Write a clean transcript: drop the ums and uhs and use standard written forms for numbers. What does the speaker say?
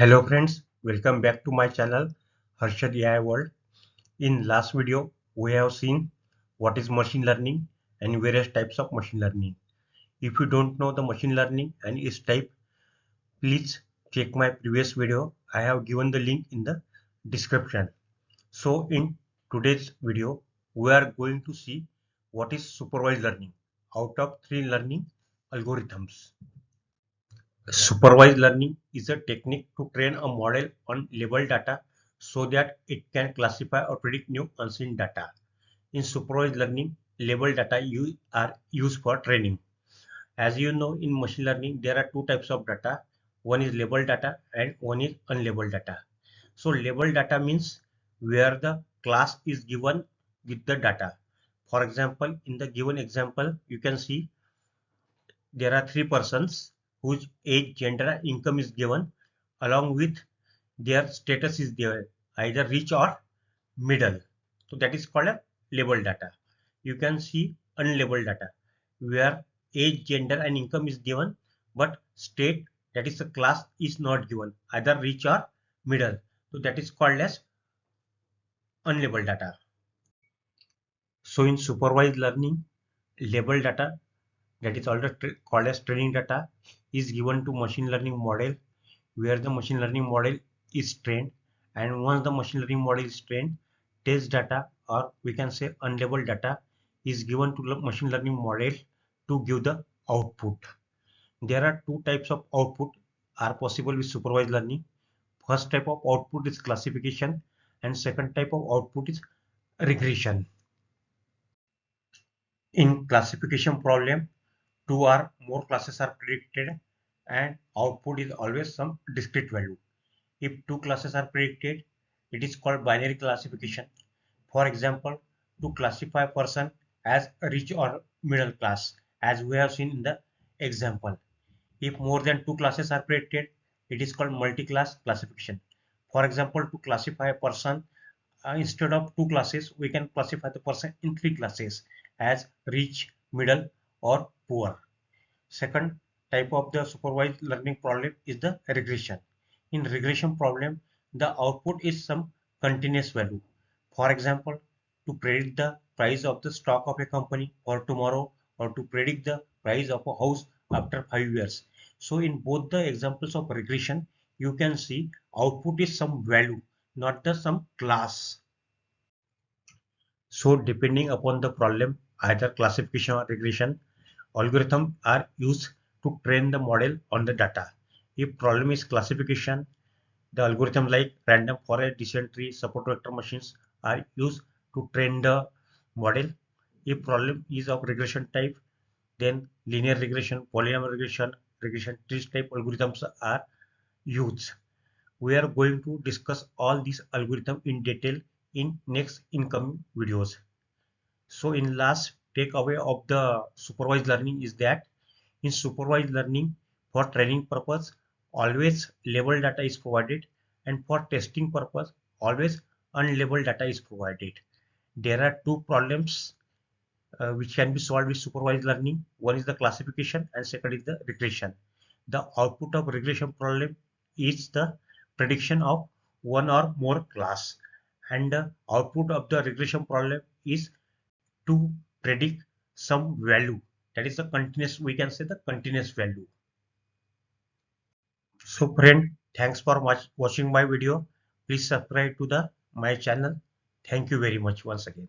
Hello friends, welcome back to my channel Harshad AI World. In last video, we have seen what is machine learning and various types of machine learning. If you don't know the machine learning and its type, please check my previous video. I have given the link in the description. So in today's video, we are going to see what is supervised learning out of three learning algorithms. Supervised learning is a technique to train a model on labeled data so that it can classify or predict new unseen data. In supervised learning, labeled data are used for training. As you know, in machine learning, there are two types of data. One is labeled data and one is unlabeled data. So labeled data means where the class is given with the data. For example, in the given example, you can see there are three persons whose age, gender, and income is given along with their status is there, either rich or middle. So that is called a labeled data. You can see unlabeled data where age, gender, and income is given, but state, that is the class, is not given, either rich or middle. So that is called as unlabeled data. So in supervised learning, labeled data, that is also called as training data, is given to machine learning model where the machine learning model is trained, and once the machine learning model is trained, test data, or we can say unlabeled data, is given to the machine learning model to give the output. There are two types of output are possible with supervised learning. First type of output is classification and second type of output is regression. In classification problem, two or more classes are predicted and output is always some discrete value. If two classes are predicted, it is called binary classification. For example, to classify a person as rich or middle class, as we have seen in the example. If more than two classes are predicted, it is called multi-class classification. For example, to classify a person, instead of two classes, we can classify the person in three classes as rich, middle, or poor. Second type of the supervised learning problem is the regression. In regression problem, the output is some continuous value. For example, to predict the price of the stock of a company for tomorrow, or to predict the price of a house after 5 years. So in both the examples of regression, you can see output is some value, not the some class. So depending upon the problem, either classification or regression, algorithms are used to train the model on the data. If problem is classification, the algorithm like random forest descent tree support vector machines are used to train the model. If problem is of regression type, then linear regression, polynomial regression, regression trees type algorithms are used. We are going to discuss all these algorithms in detail in next incoming videos. So in last takeaway of the supervised learning is that in supervised learning for training purpose always labeled data is provided, and for testing purpose always unlabeled data is provided. There are two problems which can be solved with supervised learning. One is the classification and second is the regression. The output of regression problem is the prediction of one or more class, and the output of the regression problem is to predict some value, that is the continuous, we can say the continuous value. So friend, thanks for watching my video. Please subscribe to the my channel. Thank you very much once again.